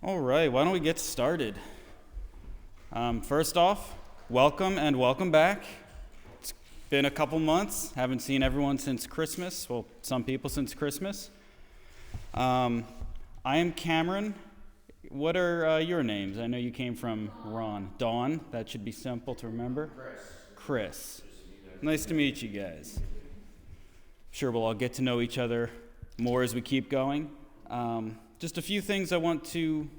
All right, why don't we get started? First off, welcome and welcome back. It's been a couple months. Haven't seen everyone since Christmas. Well, some people since Christmas. I am Cameron. What are your names? I know you came from Ron. Dawn, that should be simple to remember. Chris. Nice to meet you guys. Sure, we'll all get to know each other more as we keep going. Just a few things I want to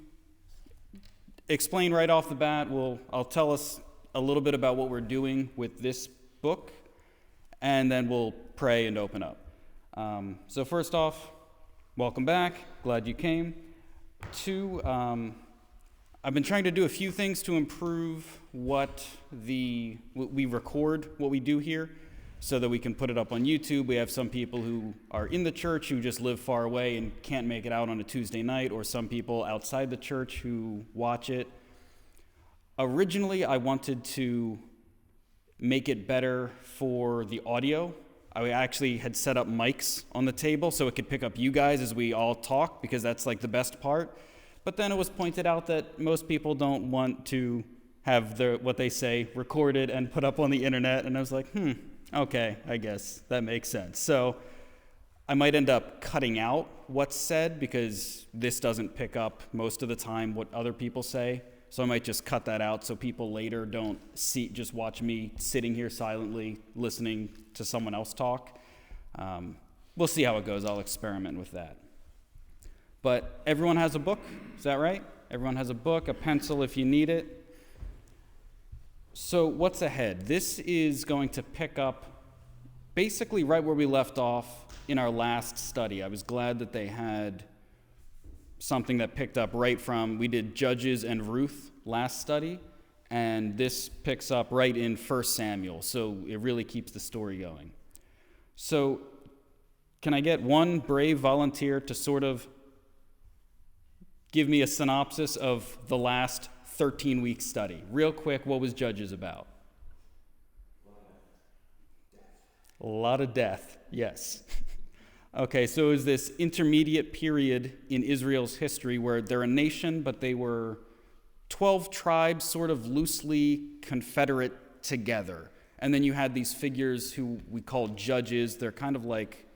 explain right off the bat. I'll tell us a little bit about what we're doing with this book, and then we'll pray and open up. So first off, welcome back. Glad you came. Two, I've been trying to do a few things to improve what we record, what we do here, so that we can put it up on YouTube. We have some people who are in the church who just live far away and can't make it out on a Tuesday night, or some people outside the church who watch it. Originally, I wanted to make it better for the audio. I actually had set up mics on the table so it could pick up you guys as we all talk, because that's like the best part. But then it was pointed out that most people don't want to have what they say recorded and put up on the internet, and I was like, okay, I guess that makes sense. So I might end up cutting out what's said because this doesn't pick up most of the time what other people say. So I might just cut that out so people later don't just watch me sitting here silently listening to someone else talk. We'll see how it goes. I'll experiment with that. But everyone has a book, is that right? Everyone has a book, a pencil if you need it. So what's ahead? This is going to pick up basically right where we left off in our last study. I was glad that they had something that picked up right from, we did Judges and Ruth last study, and this picks up right in 1 Samuel, so it really keeps the story going. So can I get one brave volunteer to sort of give me a synopsis of the last 13-week study? Real quick, what was Judges about? A lot of death, yes. Okay, so it was this intermediate period in Israel's history where they're a nation, but they were 12 tribes sort of loosely confederate together. And then you had these figures who we call judges. They're kind of like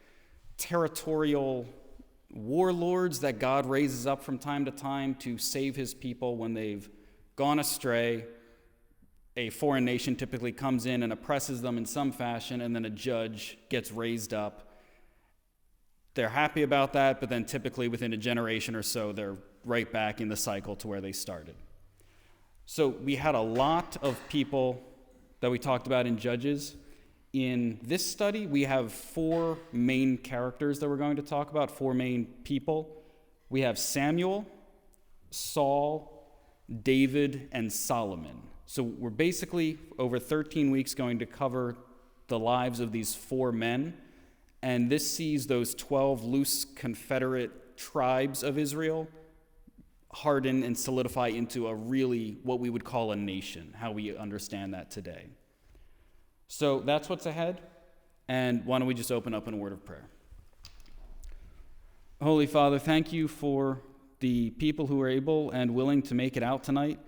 territorial warlords that God raises up from time to time to save his people when they've gone astray. A foreign nation typically comes in and oppresses them in some fashion, and then a judge gets raised up. They're happy about that, but then typically within a generation or so, they're right back in the cycle to where they started. So we had a lot of people that we talked about in Judges. In this study, we have four main characters that we're going to talk about, four main people. We have Samuel, Saul, David, and Solomon. So we're basically, over 13 weeks, going to cover the lives of these four men. And this sees those 12 loose confederate tribes of Israel harden and solidify into a really, what we would call a nation, how we understand that today. So that's what's ahead. And why don't we just open up in a word of prayer. Holy Father, thank you for the people who are able and willing to make it out tonight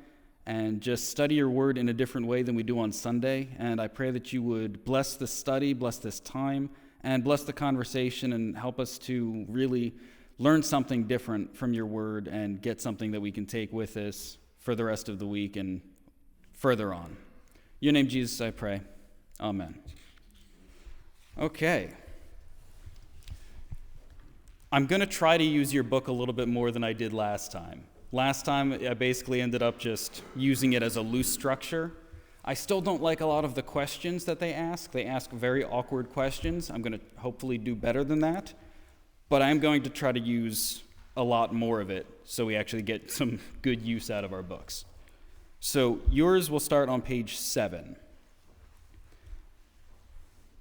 and just study your word in a different way than we do on Sunday. And I pray that you would bless this study, bless this time, and bless the conversation and help us to really learn something different from your word and get something that we can take with us for the rest of the week and further on. In your name, Jesus, I pray. Amen. Okay. I'm going to try to use your book a little bit more than I did last time. Last time, I basically ended up just using it as a loose structure. I still don't like a lot of the questions that they ask. They ask very awkward questions. I'm going to hopefully do better than that. But I'm going to try to use a lot more of it so we actually get some good use out of our books. So yours will start on page 7.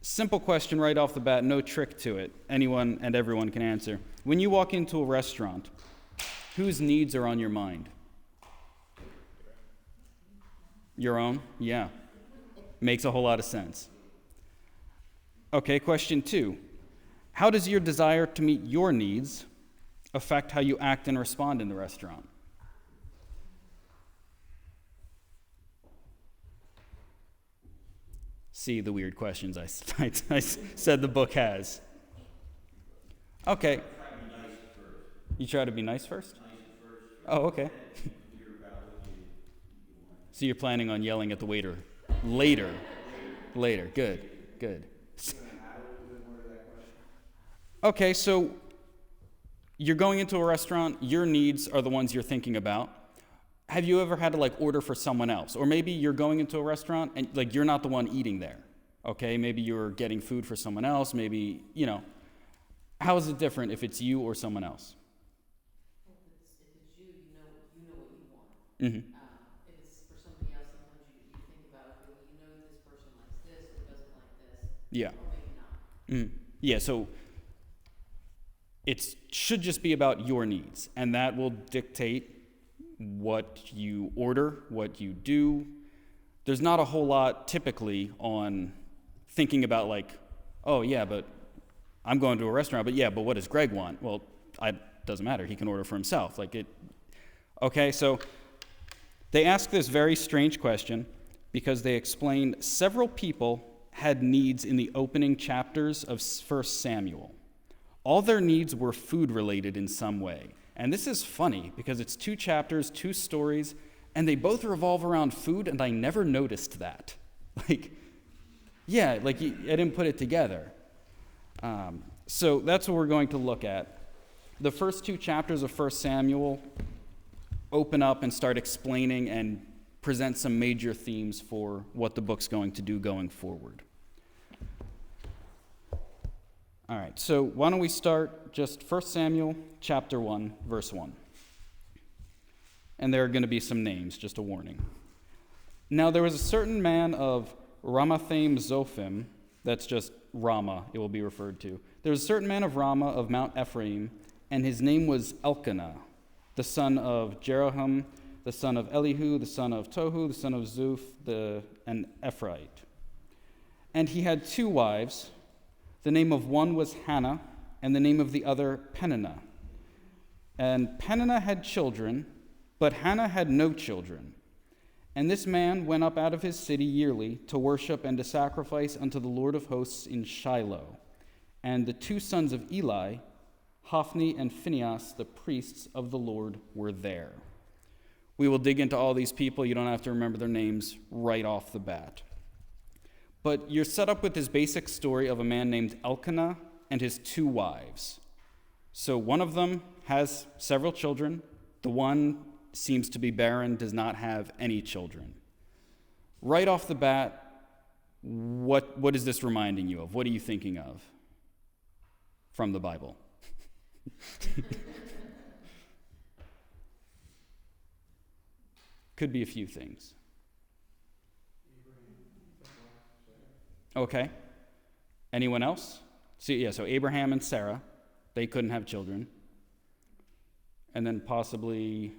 Simple question right off the bat, no trick to it. Anyone and everyone can answer. When you walk into a restaurant, whose needs are on your mind? Your own? Yeah. Makes a whole lot of sense. Okay, question 2. How does your desire to meet your needs affect how you act and respond in the restaurant? See the weird questions I said the book has. Okay. You try to be nice first? Oh, okay. So you're planning on yelling at the waiter later? Later. Good. Okay, so you're going into a restaurant. Your needs are the ones you're thinking about. Have you ever had to order for someone else? Or maybe you're going into a restaurant and you're not the one eating there. Okay, maybe you're getting food for someone else. Maybe, how is it different if it's you or someone else? Well, if it's you, you know what you want. Mm-hmm. If it's for somebody else, sometimes you think about, okay, well, you know this person likes this or doesn't like this. Yeah. Or maybe not. Mm-hmm. Yeah, so it should just be about your needs, and that will dictate what you order, what you do. There's not a whole lot typically on thinking about oh yeah, but I'm going to a restaurant, but what does Greg want? Well, it doesn't matter. He can order for himself. Okay, so they ask this very strange question because they explain several people had needs in the opening chapters of 1 Samuel. All their needs were food-related in some way. And this is funny because it's 2 chapters, 2 stories, and they both revolve around food, and I never noticed that. I didn't put it together. So that's what we're going to look at. The first 2 chapters of 1 Samuel open up and start explaining and present some major themes for what the book's going to do going forward. All right, so why don't we start just 1 Samuel chapter 1, verse 1. And there are going to be some names, just a warning. Now there was a certain man of Ramathaim Zophim, that's just Ramah, it will be referred to. There was a certain man of Ramah of Mount Ephraim, and his name was Elkanah, the son of Jeroham, the son of Elihu, the son of Tohu, the son of Zuph, an Ephraite. And he had 2 wives. The name of one was Hannah, and the name of the other Peninnah. And Peninnah had children, but Hannah had no children. And this man went up out of his city yearly to worship and to sacrifice unto the Lord of hosts in Shiloh. And the 2 sons of Eli, Hophni and Phinehas, the priests of the Lord, were there. We will dig into all these people. You don't have to remember their names right off the bat. But you're set up with this basic story of a man named Elkanah and his 2 wives. So one of them has several children. The one seems to be barren, does not have any children. Right off the bat, what is this reminding you of? What are you thinking of from the Bible? Could be a few things. Okay. Anyone else? So Abraham and Sarah, they couldn't have children. And then possibly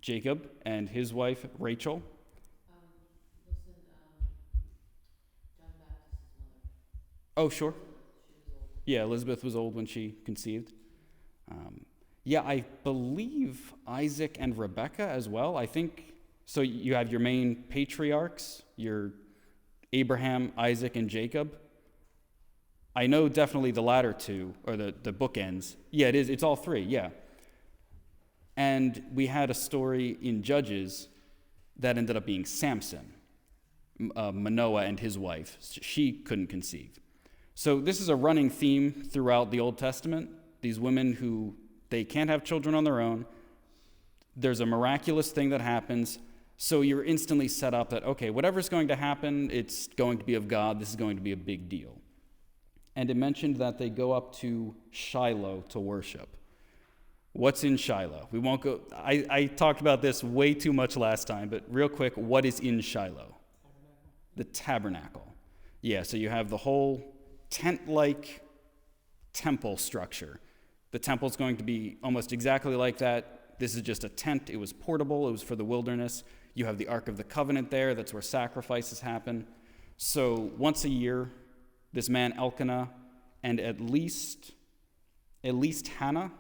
Jacob and his wife, Rachel. John Baptist's mother. Oh, sure. She was old. Yeah, Elizabeth was old when she conceived. I believe Isaac and Rebekah as well. I think, so you have your main patriarchs, your Abraham, Isaac, and Jacob. I know definitely the latter 2, or the bookends. Yeah, it is. It's all 3, yeah. And we had a story in Judges that ended up being Samson, Manoah and his wife. She couldn't conceive. So this is a running theme throughout the Old Testament. These women who, they can't have children on their own. There's a miraculous thing that happens. So you're instantly set up that, okay, whatever's going to happen, it's going to be of God. This is going to be a big deal. And it mentioned that they go up to Shiloh to worship. What's in Shiloh? We won't go, I talked about this way too much last time, but real quick, what is in Shiloh? The tabernacle. Yeah, so you have the whole tent-like temple structure. The temple's going to be almost exactly like that. This is just a tent. It was portable. It was for the wilderness. You have the Ark of the Covenant there. That's where sacrifices happen. So once a year, this man Elkanah and at least Hannah,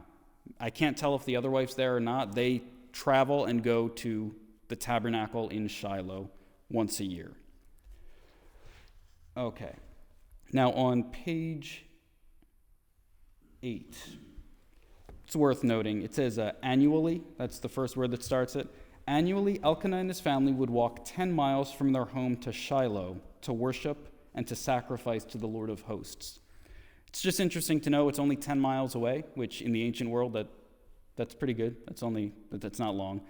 I can't tell if the other wife's there or not, they travel and go to the tabernacle in Shiloh once a year. Okay. Now on page 8, it's worth noting, it says annually, that's the first word that starts it. Annually, Elkanah and his family would walk 10 miles from their home to Shiloh to worship and to sacrifice to the Lord of hosts. It's just interesting to know it's only 10 miles away, which in the ancient world, that's pretty good. That's not long.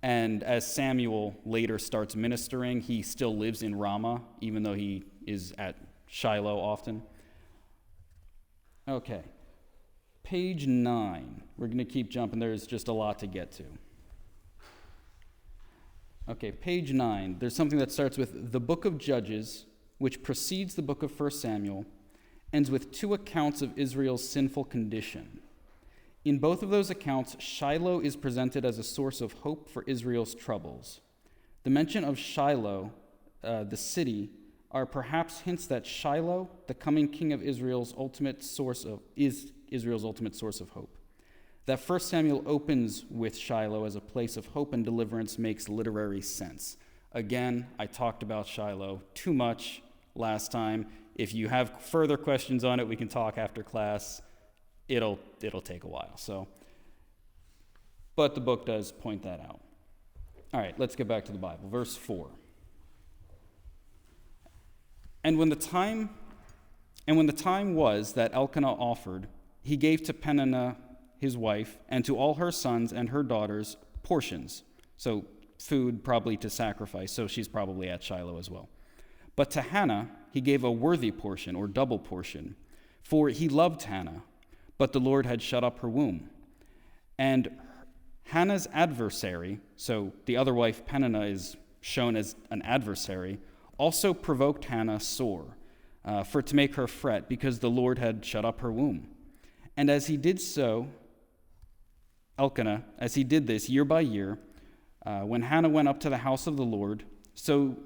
And as Samuel later starts ministering, he still lives in Ramah, even though he is at Shiloh often. Okay. Page 9. We're going to keep jumping. There's just a lot to get to. Okay, page 9. There's something that starts with the book of Judges, which precedes the book of 1 Samuel, ends with 2 accounts of Israel's sinful condition. In both of those accounts, Shiloh is presented as a source of hope for Israel's troubles. The mention of Shiloh, the city, are perhaps hints that Shiloh, the coming king of Israel's ultimate source of hope. That 1 Samuel opens with Shiloh as a place of hope and deliverance makes literary sense. Again, I talked about Shiloh too much last time. If you have further questions on it, we can talk after class. It'll take a while. But the book does point that out. All right, let's get back to the Bible. Verse 4. And when the time was that Elkanah offered, he gave to Peninnah his wife, and to all her sons and her daughters portions. So food probably to sacrifice, so she's probably at Shiloh as well. But to Hannah he gave a worthy portion, or double portion, for he loved Hannah, but the Lord had shut up her womb. And Hannah's adversary, so the other wife Peninnah is shown as an adversary, also provoked Hannah sore, for to make her fret, because the Lord had shut up her womb. And as he did so, Elkanah, as he did this year by year, when Hannah went up to the house of the Lord, so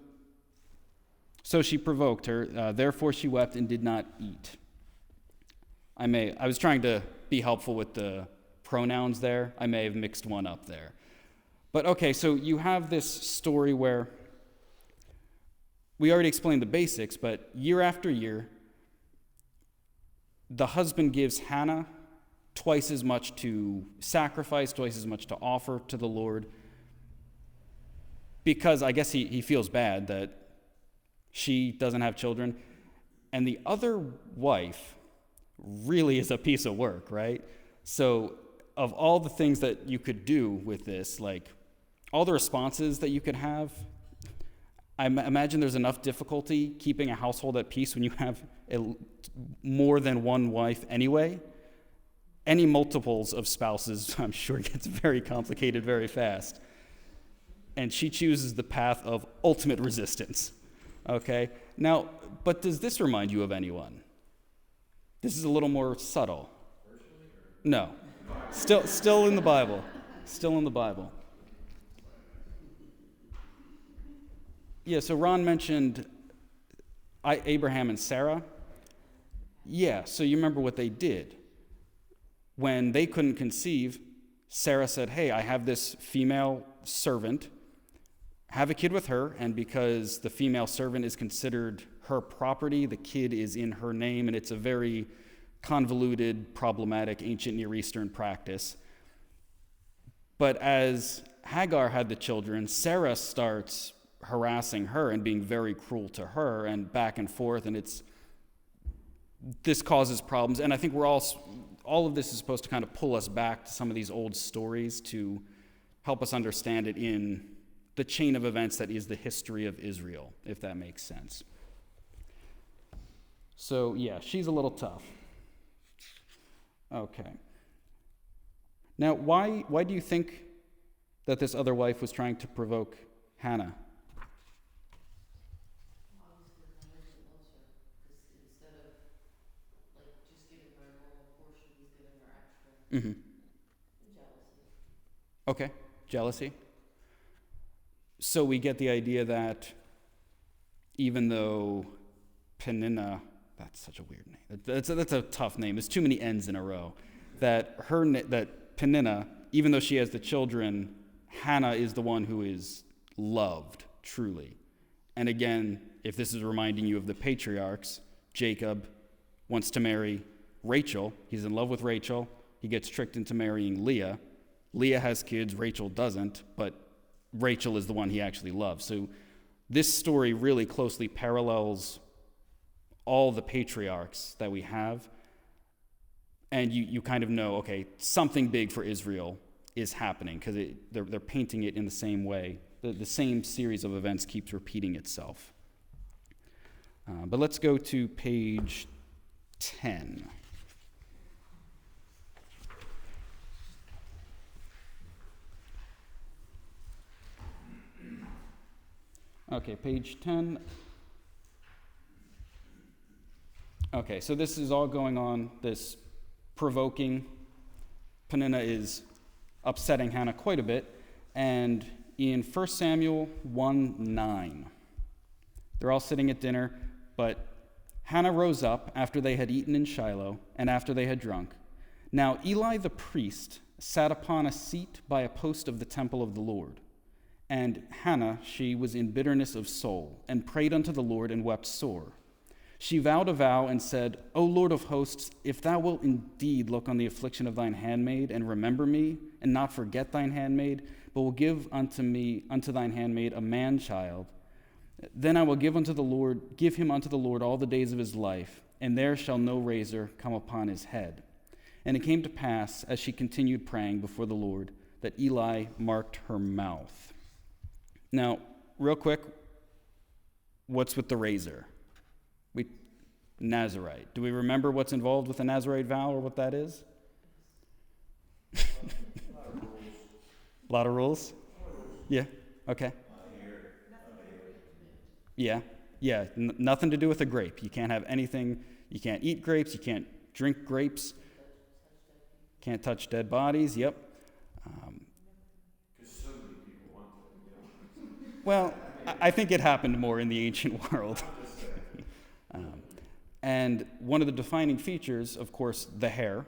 she provoked her, therefore she wept and did not eat. I was trying to be helpful with the pronouns there. I may have mixed one up there. But okay, so you have this story where we already explained the basics, but year after year, the husband gives Hannah twice as much to sacrifice, twice as much to offer to the Lord, because I guess he feels bad that she doesn't have children. And the other wife really is a piece of work, right? So of all the things that you could do with this, like all the responses that you could have, I imagine there's enough difficulty keeping a household at peace when you have more than one wife anyway. Any multiples of spouses, I'm sure, gets very complicated very fast. And she chooses the path of ultimate resistance. Okay? Now, but does this remind you of anyone? This is a little more subtle. No. Still in the Bible. Still in the Bible. Yeah, so Ron mentioned Abraham and Sarah. Yeah, so you remember what they did. When they couldn't conceive, Sarah said, hey, I have this female servant. Have a kid with her, and because the female servant is considered her property, the kid is in her name, and it's a very convoluted, problematic, ancient Near Eastern practice. But as Hagar had the children, Sarah starts harassing her and being very cruel to her, and back and forth, and this causes problems. And I think all of this is supposed to kind of pull us back to some of these old stories to help us understand it in the chain of events that is the history of Israel, if that makes sense. So, yeah, she's a little tough. Okay. Now, why do you think that this other wife was trying to provoke Hannah? Obviously, Hannah loves her, because instead of just giving her a normal portion, he's giving her extra. Mm-hmm. Jealousy. Okay, jealousy. So we get the idea that even though Peninnah, that's such a weird name. That's a tough name. There's too many N's in a row. That Peninnah, even though she has the children, Hannah is the one who is loved truly, And again, if this is reminding you of the patriarchs, Jacob wants to marry Rachel. He's in love with Rachel. He gets tricked into marrying Leah. Leah has kids, Rachel doesn't, but Rachel is the one he actually loves. So this story really closely parallels all the patriarchs that we have. And you kind of know, okay, something big for Israel is happening because they're painting it in the same way. The same series of events keeps repeating itself. But let's go to page 10. Okay, page 10. Okay, so this is all going on, this provoking. Peninnah is upsetting Hannah quite a bit. And in 1 Samuel 1:9, they're all sitting at dinner, but Hannah rose up after they had eaten in Shiloh and after they had drunk. Now Eli the priest sat upon a seat by a post of the temple of the Lord. And Hannah, she was in bitterness of soul, and prayed unto the Lord and wept sore. She vowed a vow and said, O Lord of hosts, if thou wilt indeed look on the affliction of thine handmaid, and remember me, and not forget thine handmaid, but will give unto thine handmaid a man-child, then I will give him unto the Lord all the days of his life, and there shall no razor come upon his head. And it came to pass, as she continued praying before the Lord, that Eli marked her mouth. Now, real quick, what's with the razor? Nazirite. Do we remember what's involved with the Nazirite vow or what that is? A lot of rules? Yeah, okay. Yeah, nothing to do with a grape. You can't have anything, you can't eat grapes, you can't drink grapes, can't touch dead bodies, yep. Well, I think it happened more in the ancient world. And one of the defining features, of course, the hair.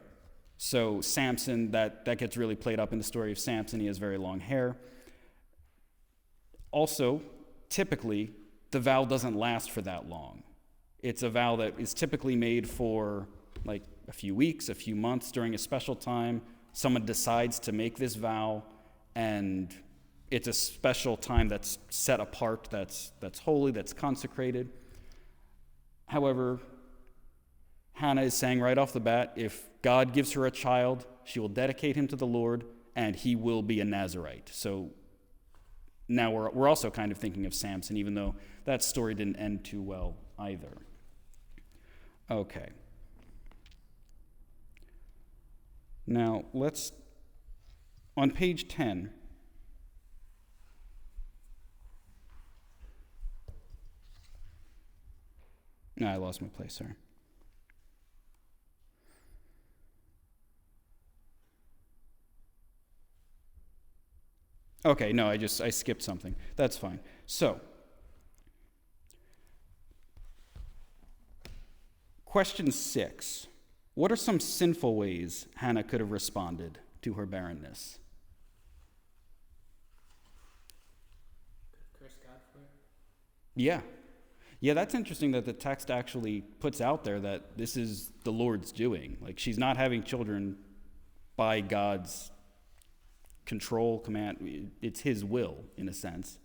So Samson, that gets really played up in the story of Samson. He has very long hair. Also, typically, the vow doesn't last for that long. It's a vow that is typically made for like a few weeks, a few months during a special time. Someone decides to make this vow, and it's a special time that's set apart, that's holy, that's consecrated. However, Hannah is saying right off the bat, if God gives her a child, she will dedicate him to the Lord, and he will be a Nazirite. So now we're also kind of thinking of Samson, even though that story didn't end too well either. Okay. Now on page 10, no, I lost my place, sorry. Okay, no, I skipped something. That's fine. So, question 6. What are some sinful ways Hannah could have responded to her barrenness? Curse God for it? Yeah. Yeah, that's interesting that the text actually puts out there that this is the Lord's doing. Like, she's not having children by God's control, command. It's his will, in a sense.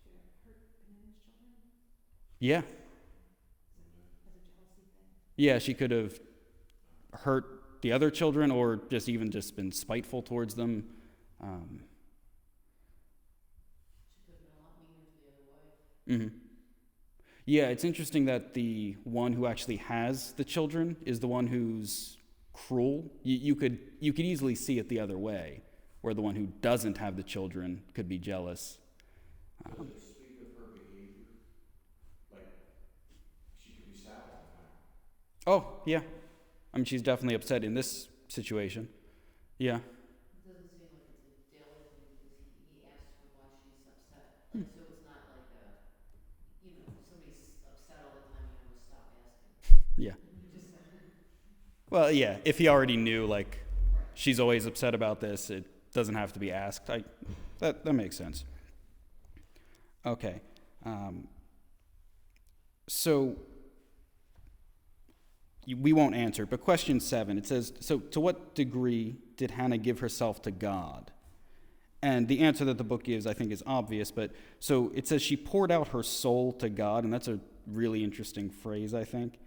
She could have hurt Peninnah's children? Yeah. As a jealousy thing? Yeah, she could have hurt the other children or just been spiteful towards them. She could have been a lot meaner to the other wife. Mm-hmm. Yeah, it's interesting that the one who actually has the children is the one who's cruel. You could easily see it the other way, where the one who doesn't have the children could be jealous. Does it speak of her behavior? Like, she could be sad all the time. Oh, yeah. I mean, she's definitely upset in this situation. Yeah. It doesn't seem like it's a daily thing because he asks her why she's upset. Like, so it's not like somebody's upset all the time, you never stop asking. Yeah. You just Well, yeah, if he already knew, like, right. she's always upset about this, it doesn't have to be asked. That makes sense. Okay. So we won't answer, but question 7, it says, so to what degree did Hannah give herself to God? And the answer that the book gives, I think, is obvious, but so it says she poured out her soul to God, and that's a really interesting phrase, I think.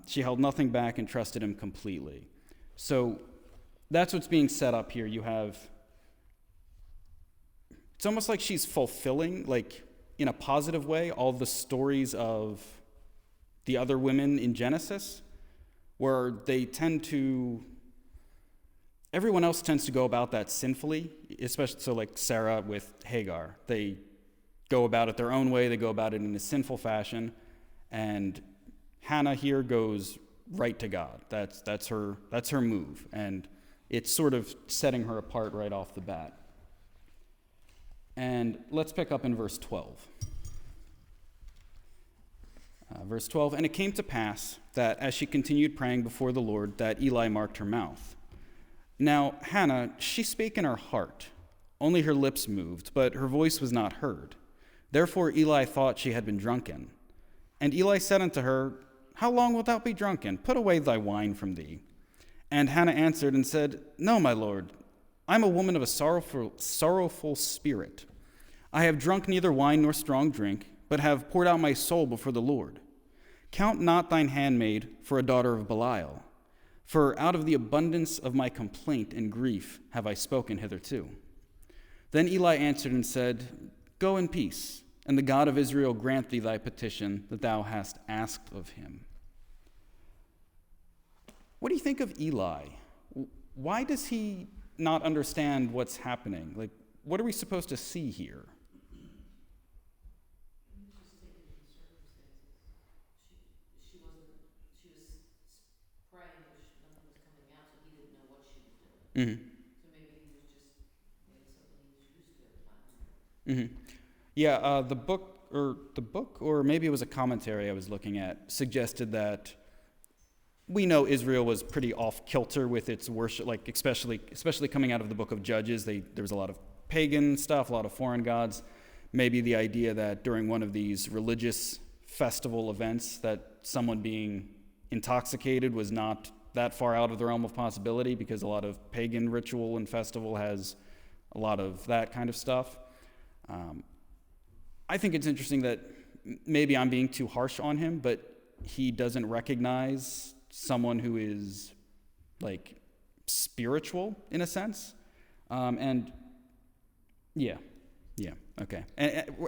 She held nothing back and trusted him completely. So that's what's being set up here. You have, it's almost like she's fulfilling, like in a positive way, all the stories of the other women in Genesis, where they tend to, everyone else tends to go about that sinfully, especially so like Sarah with Hagar. They go about it their own way, they go about it in a sinful fashion, and Hannah here goes right to God. That's her move, and it's sort of setting her apart right off the bat. And let's pick up in verse 12. Verse 12, and it came to pass that as she continued praying before the Lord, that Eli marked her mouth. Now Hannah, she spake in her heart, only her lips moved, but her voice was not heard. Therefore Eli thought she had been drunken. And Eli said unto her, how long wilt thou be drunken? Put away thy wine from thee. And Hannah answered and said, no, my lord, I am a woman of a sorrowful spirit. I have drunk neither wine nor strong drink, but have poured out my soul before the Lord. Count not thine handmaid for a daughter of Belial, for out of the abundance of my complaint and grief have I spoken hitherto. Then Eli answered and said, go in peace, and the God of Israel grant thee thy petition that thou hast asked of him. What do you think of Eli? Why does he not understand what's happening? Like, what are we supposed to see here? Just taken in circumstances. She was praying, but nothing was coming out, so he didn't know what she was doing. Mm-hmm. So maybe he was just, maybe something he was used to at the time. Mm-hmm. Yeah, the book, or maybe it was a commentary I was looking at, suggested that we know Israel was pretty off kilter with its worship, like especially coming out of the book of Judges. There was a lot of pagan stuff, a lot of foreign gods. Maybe the idea that during one of these religious festival events that someone being intoxicated was not that far out of the realm of possibility, because a lot of pagan ritual and festival has a lot of that kind of stuff. I think it's interesting that maybe I'm being too harsh on him, but he doesn't recognize someone who is like spiritual in a sense. And yeah, okay.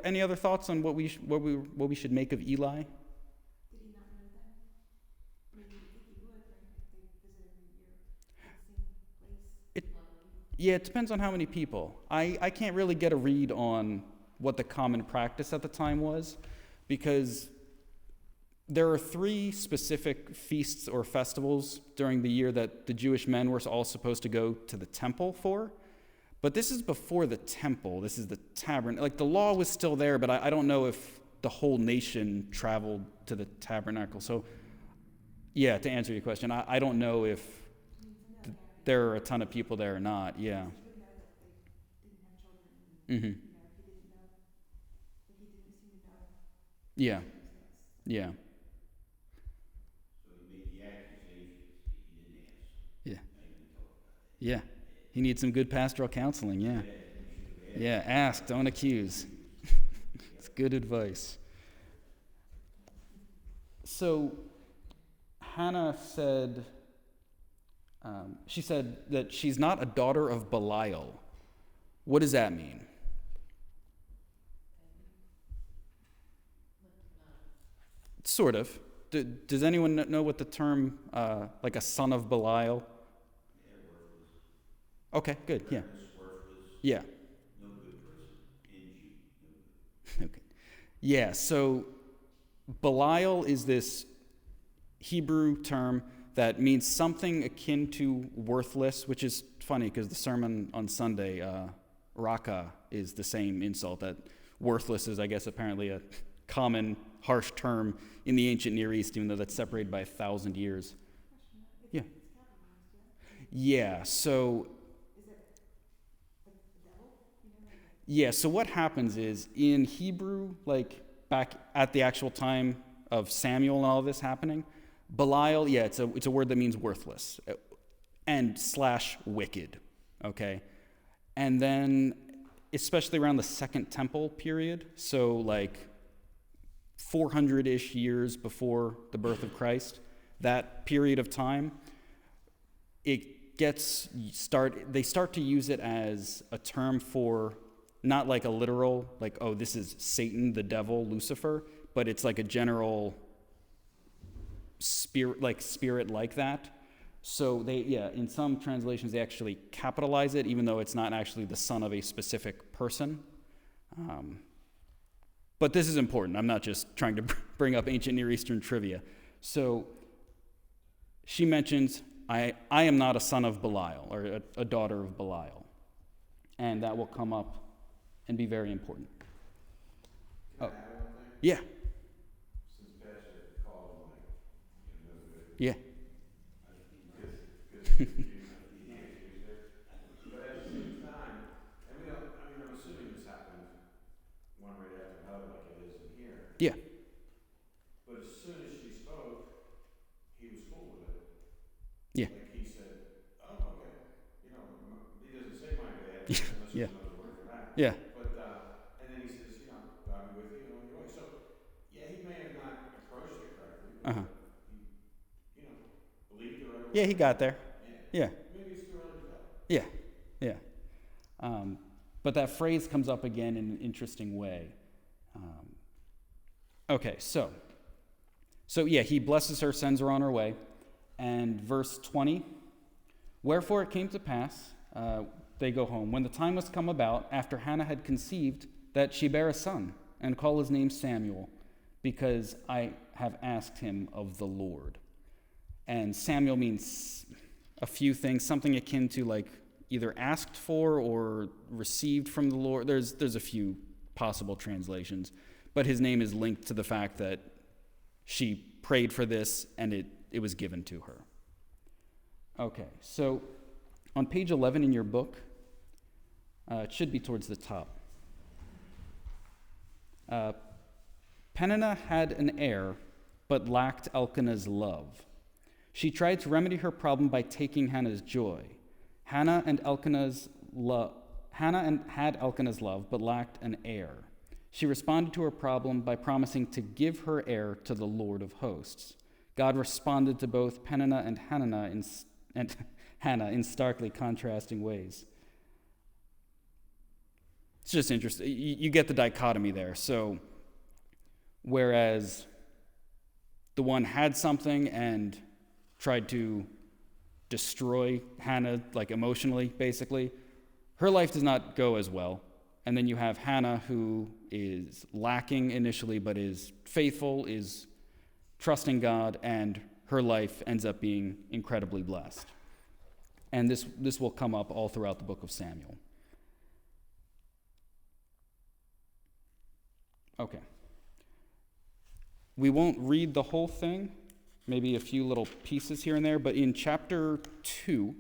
Any other thoughts on what we should make of Eli? Did he not know that? Maybe you think he would, right? If they visit every year in the same place. Yeah, it depends on how many people. I can't really get a read on what the common practice at the time was, because there are 3 specific feasts or festivals during the year that the Jewish men were all supposed to go to the temple for. But this is before the temple. This is the tabernacle. Like, the law was still there, but I don't know if the whole nation traveled to the tabernacle. So, yeah, to answer your question, I don't know if there are a ton of people there or not. Yeah. He would know that they didn't have children. Mm-hmm. He didn't know. But he didn't seem to know. Yeah. Circumstance. Yeah. So he made the accusations, he didn't answer. Yeah. Now you can talk about that. Yeah. He needs some good pastoral counseling. Yeah. Yeah. Ask, don't accuse. It's good advice. So Hannah said, she said that she's not a daughter of Belial. What does that mean? Sort of. Does anyone know what the term, like a son of Belial? Yeah, worthless. Okay, good. Yeah. Worthless. Yeah. No good person. NG. No good. Okay. Yeah, so Belial is this Hebrew term that means something akin to worthless, which is funny because the sermon on Sunday, raka, is the same insult. That worthless is, I guess, apparently a common, harsh term in the ancient Near East, even though that's separated by 1,000 years. Yeah. It's capitalized, yeah? Yeah, so... Is it like the devil? You know, like Yeah, so what happens is, in Hebrew, like, back at the actual time of Samuel and all this happening, Belial, yeah, it's a word that means worthless and / wicked, okay? And then, especially around the Second Temple period, so like 400-ish years before the birth of Christ, that period of time, they start to use it as a term for not like a literal, like, oh, this is Satan, the devil, Lucifer, but it's like a general spirit like that. So in some translations, they actually capitalize it, even though it's not actually the son of a specific person. But this is important. I'm not just trying to bring up ancient Near Eastern trivia. So she mentions, I am not a son of Belial, or a daughter of Belial. And that will come up and be very important. Can I add one thing? Yeah. Since Pastor called him like, Yeah. But at the same time, I'm assuming this happened one right after another, like it is in here. Yeah. But as soon as she spoke, he was cool with it. Yeah. Like he said, "Oh, okay." He doesn't say my bad unless Yeah. there's another word for that. Yeah. But and then he says, "God be with you on your way." So yeah, he may have not approached it correctly, but he, believed the right way. Yeah, he got there. Yeah. Maybe it's too early to tell. Yeah. Yeah. But that phrase comes up again in an interesting way. Okay, so yeah, he blesses her, sends her on her way. And verse 20, wherefore it came to pass, they go home, when the time was come about, after Hannah had conceived, that she bare a son, and call his name Samuel, because I have asked him of the Lord. And Samuel means a few things, something akin to like either asked for or received from the Lord. There's a few possible translations, but his name is linked to the fact that she prayed for this and it was given to her. Okay, so on page 11 in your book, it should be towards the top. Peninnah had an heir, but lacked Elkanah's love. She tried to remedy her problem by taking Hannah's joy. Hannah had Elkanah's love, but lacked an heir. She responded to her problem by promising to give her heir to the Lord of hosts. God responded to both Peninnah and Hannah in starkly contrasting ways. It's just interesting. You get the dichotomy there. So, whereas the one had something and tried to destroy Hannah, like emotionally, basically, her life does not go as well. And then you have Hannah, who is lacking initially, but is faithful, is trusting God, and her life ends up being incredibly blessed. And this will come up all throughout the book of Samuel. Okay. We won't read the whole thing, maybe a few little pieces here and there, but in chapter 2,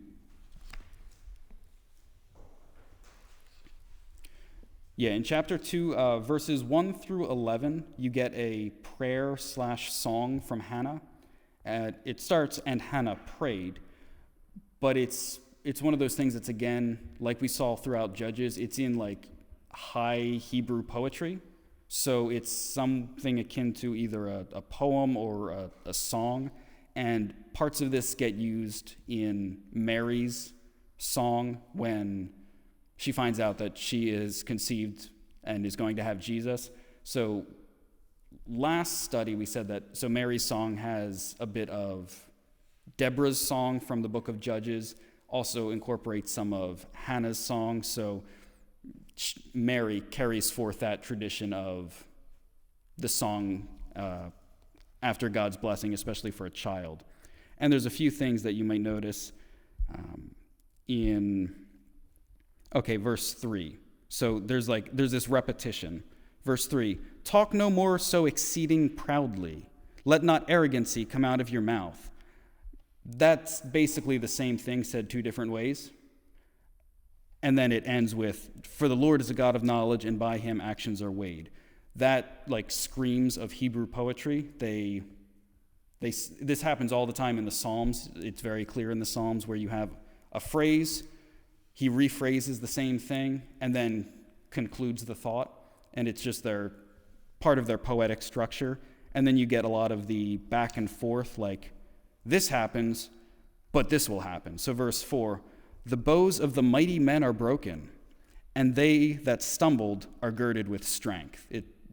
in chapter 2, verses 1 through 11, you get a prayer/song from Hannah. It starts, and Hannah prayed, but it's one of those things that's, again, like we saw throughout Judges, it's in like high Hebrew poetry. So it's something akin to either a poem or a song, and parts of this get used in Mary's song when she finds out that she is conceived and is going to have Jesus. So last study we said that, so Mary's song has a bit of Deborah's song from the book of Judges, also incorporates some of Hannah's song, so Mary carries forth that tradition of the song after God's blessing, especially for a child. And there's a few things that you might notice verse 3. So there's this repetition. Verse 3, talk no more so exceeding proudly. Let not arrogancy come out of your mouth. That's basically the same thing said two different ways. And then it ends with, for the Lord is a God of knowledge, and by him actions are weighed. that like screams of Hebrew poetry. This happens all the time in the Psalms. It's very clear in the Psalms where you have a phrase, he rephrases the same thing, and then concludes the thought, and it's just part of their poetic structure. And then you get a lot of the back and forth, like, this happens, but this will happen. So verse 4, the bows of the mighty men are broken, and they that stumbled are girded with strength.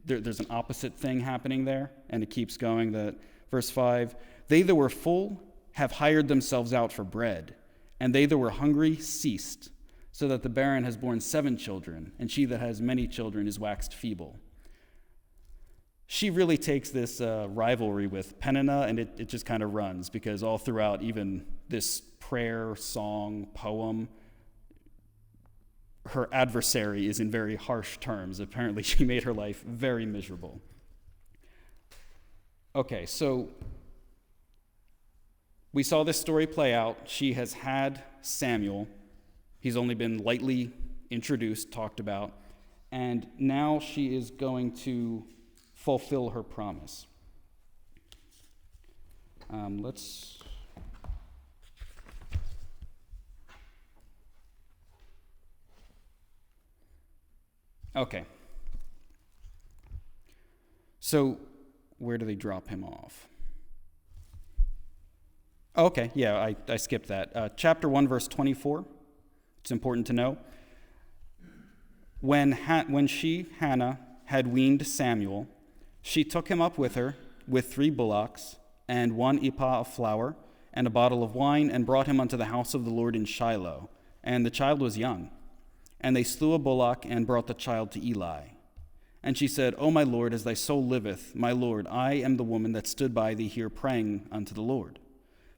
There's an opposite thing happening there, and it keeps going. That verse 5, they that were full have hired themselves out for bread, and they that were hungry ceased, so that the barren has borne 7 children, and she that has many children is waxed feeble. She really takes this rivalry with Peninnah, and it just kind of runs, because all throughout even this prayer, song, poem, her adversary is in very harsh terms. Apparently she made her life very miserable. Okay, so we saw this story play out. She has had Samuel. He's only been lightly introduced, talked about, and now she is going to fulfill her promise. Okay. So, where do they drop him off? Okay, yeah, I skipped that. Chapter 1, verse 24. It's important to know. When Hannah, had weaned Samuel, she took him up with her with 3 bullocks and 1 ephah of flour and a bottle of wine, and brought him unto the house of the Lord in Shiloh. And the child was young. And they slew a bullock and brought the child to Eli. And she said, O my Lord, as thy soul liveth, my Lord, I am the woman that stood by thee here praying unto the Lord.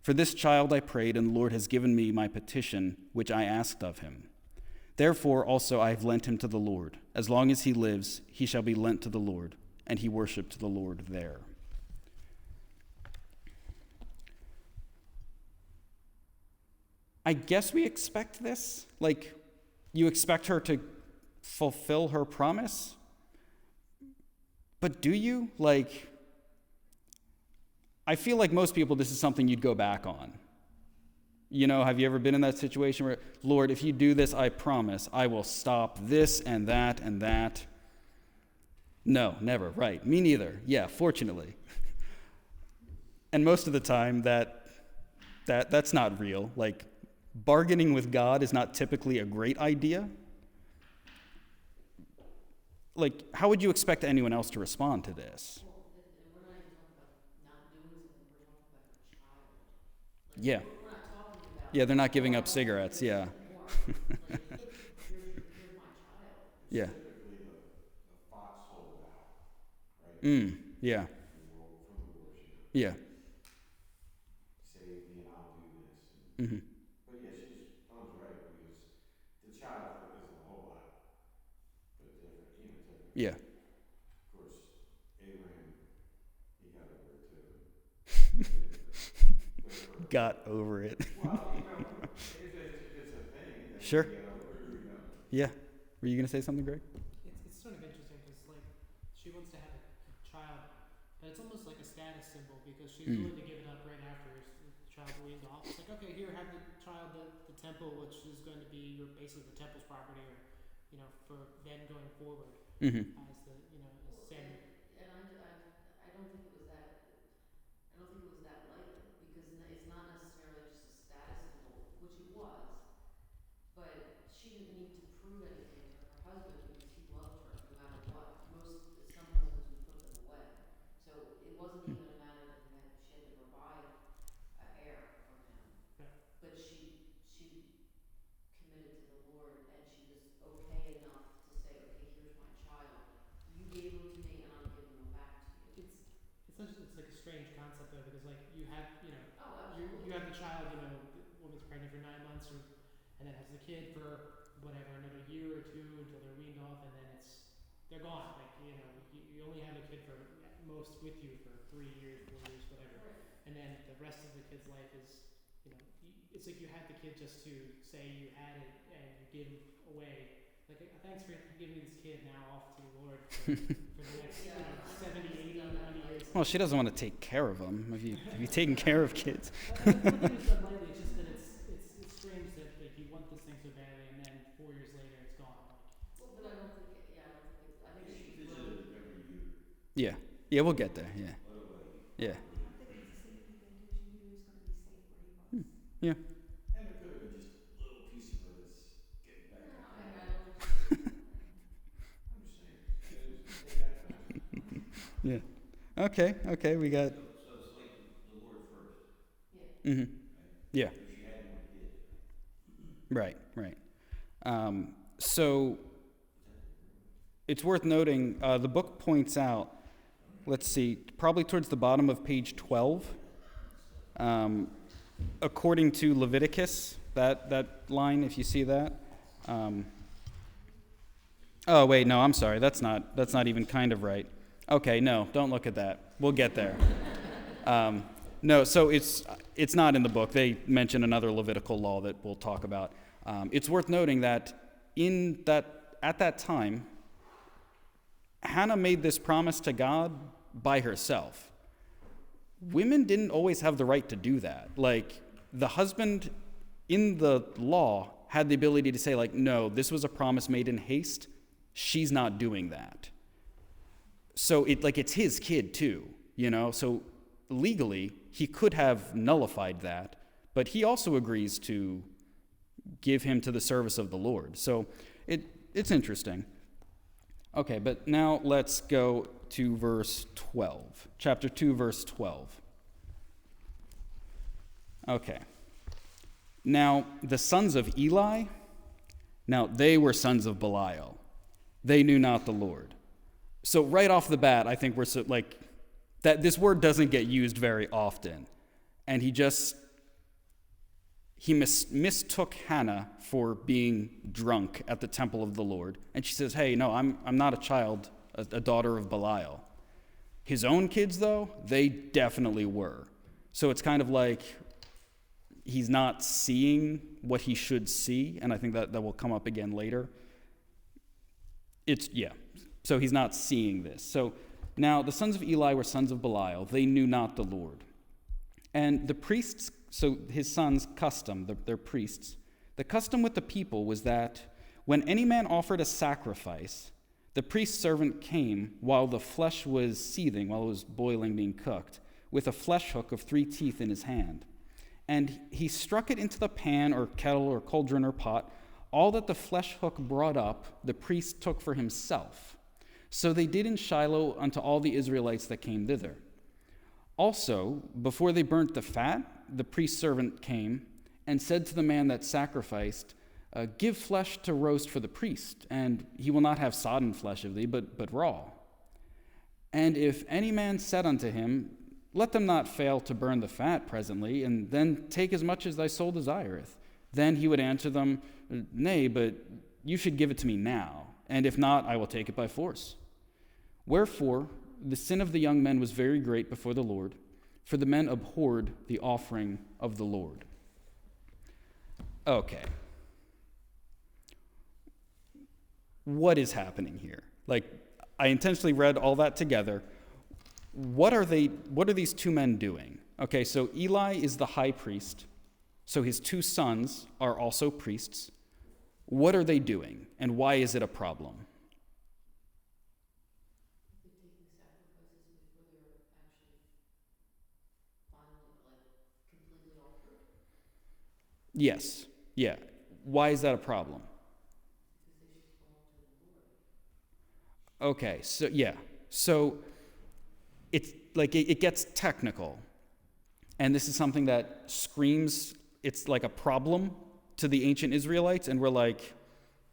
For this child I prayed, and the Lord has given me my petition, which I asked of him. Therefore also I have lent him to the Lord. As long as he lives, he shall be lent to the Lord. And he worshiped the Lord there. I guess we expect this. Like, you expect her to fulfill her promise? But do you? Like, I feel like most people, this is something you'd go back on. You know, have you ever been in that situation where, Lord, if you do this, I promise, I will stop this and that and that? No, never. Right. Me neither. Yeah, fortunately. And most of the time, that's not real. Like, bargaining with God is not typically a great idea. Like, how would you expect anyone else to respond to this? Well, and we're not even talking about not doing something, we're talking about your child. Like, Yeah. we're not talking about. Yeah, they're not giving up cigarettes, yeah. More. Like, here's my child. Yeah. Typically, the foxhole vow, right? Yeah. From the worship. Yeah. Save me and I'll do this. Mm-hmm. But yeah, Tom's right, because the child isn't a whole lot, but different, typically. Yeah. Of course, Abraham, he got over it too. Got over it. Well, it's a thing. That Sure. you get over, Yeah. Were you going to say something, Greg? It's sort of interesting because, like, she wants to have a child, but it's almost like a status symbol because she's willing to give it up right after the child weaned off. It's like, okay, here, have the child at the temple, which is going to be basically the temple's property, or, for then going forward Mm-hmm. as the, as Samuel. And I don't think it was that, I don't think it was that lightly, because it's not necessarily just a status symbol, which it was, but she didn't need to prove anything to her husband because he loved her no matter what. Some husbands would put them away. So it wasn't even a matter that she had to provide an heir for him. Right. But she committed to the Lord, and she was okay enough to say, okay, here's my child. You gave him to me, and I'm giving him back to you. It's like a strange concept though, because like you have, Oh, absolutely. you have the child, the woman's pregnant for 9 months, and then has the kid for whatever, another year or 2 until they're weaned off, and then they're gone. Like, you only have a kid for at most with you for 3 years, 4 years, whatever. Right. And then the rest of the kid's life is, it's like you had the kid just to say you had it and you give away like, thanks for giving me this kid now off to the Lord for the next 70, 80, 90 years. Well, she doesn't want to take care of them. Have you taken care of kids? But I don't think it's done lightly. It's just that it's strange that like, you want this thing so badly, and then 4 years later it's gone. Well, but I don't think it, yeah, I don't think it's, I think She it's visited every year. Yeah. Yeah, we'll get there. Yeah. What a way. Yeah. I'm thinking it's a safety thing too. She knew he was gonna be safe where he was. Yeah. And it could have been just a little piece of her that's getting back. No, on I track. don't. I'm just saying. Take that back. Yeah. Okay, we got. So it's like the Lord first, Yeah. Mm-hmm. Yeah. if she had more kids. Right. So it's worth noting, the book points out, let's see, probably towards the bottom of page 12, according to Leviticus, that line, if you see that. Oh, wait, no, I'm sorry. That's not even kind of right. Okay, no, don't look at that. We'll get there. No, so it's not in the book. They mention another Levitical law that we'll talk about. It's worth noting that at that time, Hannah made this promise to God by herself. Women didn't always have the right to do that. Like, the husband in the law had the ability to say, like, no, this was a promise made in haste. She's not doing that. So it's his kid too, So legally, he could have nullified that, but he also agrees to give him to the service of the Lord. So it's interesting. Okay, but now let's go to verse 12. Chapter 2, verse 12. Okay. Now, the sons of Eli, they were sons of Belial. They knew not the Lord. So right off the bat, I think that this word doesn't get used very often. And he mistook Hannah for being drunk at the temple of the Lord. And she says, hey, no, I'm not a child, a daughter of Belial. His own kids, though, they definitely were. So it's kind of like he's not seeing what he should see, and I think that will come up again later. So he's not seeing this. So now the sons of Eli were sons of Belial. They knew not the Lord. And the priests, so his sons' custom, they're priests, the custom with the people was that when any man offered a sacrifice, the priest's servant came while the flesh was seething, while it was boiling, being cooked, with a flesh hook of 3 teeth in his hand. And he struck it into the pan or kettle or cauldron or pot. All that the flesh hook brought up, the priest took for himself. So they did in Shiloh unto all the Israelites that came thither. Also, before they burnt the fat, the priest's servant came and said to the man that sacrificed, give flesh to roast for the priest, and he will not have sodden flesh of thee, but raw. And if any man said unto him, let them not fail to burn the fat presently, and then take as much as thy soul desireth, then he would answer them, nay, but you should give it to me now, and if not, I will take it by force. Wherefore, the sin of the young men was very great before the Lord, for the men abhorred the offering of the Lord. Okay. What is happening here? I intentionally read all that together. What are these two men doing? Okay, so Eli is the high priest, so his 2 sons are also priests. What are they doing, and why is it a problem? They're taking sacrifices before they're actually finally, completely altered. Yes, yeah. Why is that a problem? Because they should belong to the Lord. Okay, so yeah. So it's it gets technical. And this is something that screams, it's like a problem to the ancient Israelites, and we're like,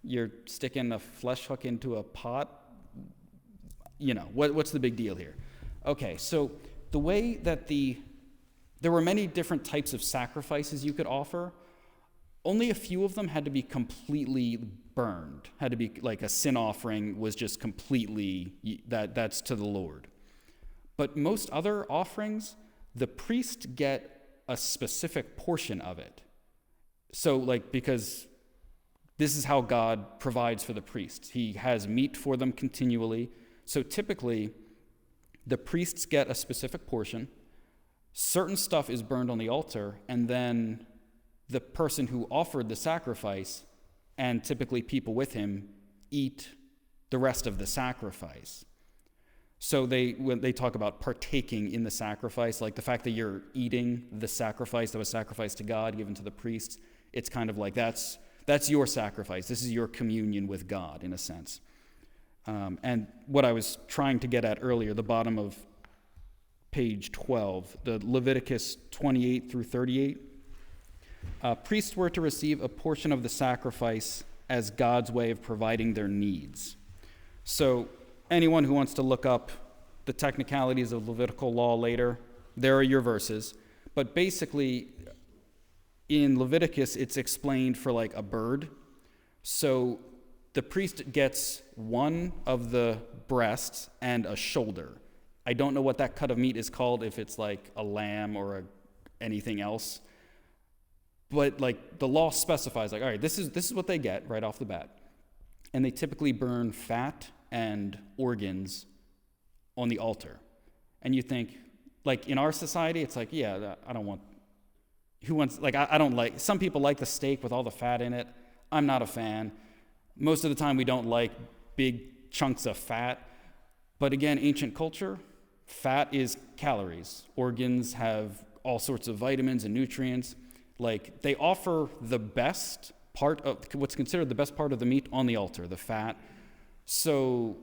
you're sticking a flesh hook into a pot? What's the big deal here? Okay, so the way that there were many different types of sacrifices you could offer. Only a few of them had to be completely burned, had to be like a sin offering was just completely, that's to the Lord. But most other offerings, the priest get a specific portion of it. So because This is how God provides for the priests. He has meat for them continually. So typically, the priests get a specific portion. Certain stuff is burned on the altar, and then the person who offered the sacrifice, and typically people with him, eat the rest of the sacrifice. So when they talk about partaking in the sacrifice, like the fact that you're eating the sacrifice that was sacrificed to God, given to the priests, it's kind of like that's your sacrifice. This is your communion with God, in a sense. And what I was trying to get at earlier, the bottom of page 12, the Leviticus 28 through 38, priests were to receive a portion of the sacrifice as God's way of providing their needs. So anyone who wants to look up the technicalities of Levitical law later, there are your verses. But basically, in Leviticus, it's explained for like a bird. So the priest gets one of the breasts and a shoulder. I don't know what that cut of meat is called, if it's like a lamb or anything else. But like the law specifies, like, all right, this is what they get right off the bat. And they typically burn fat and organs on the altar. And you think, like in our society, it's like, yeah, I don't want, who wants, like I don't like, some people like the steak with all the fat in it. I'm not a fan. Most of the time we don't like big chunks of fat. But again, ancient culture, fat is calories. Organs have all sorts of vitamins and nutrients. Like they offer the best part of what's considered the best part of the meat on the altar, the fat. So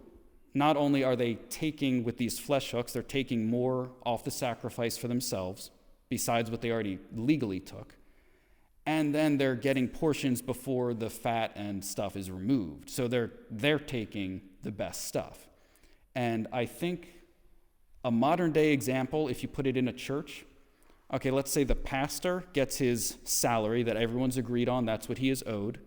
not only are they taking with these flesh hooks, they're taking more off the sacrifice for themselves, besides what they already legally took. And then they're getting portions before the fat and stuff is removed. So they're taking the best stuff. And I think a modern day example, if you put it in a church, okay, let's say the pastor gets his salary that everyone's agreed on, that's what he is owed,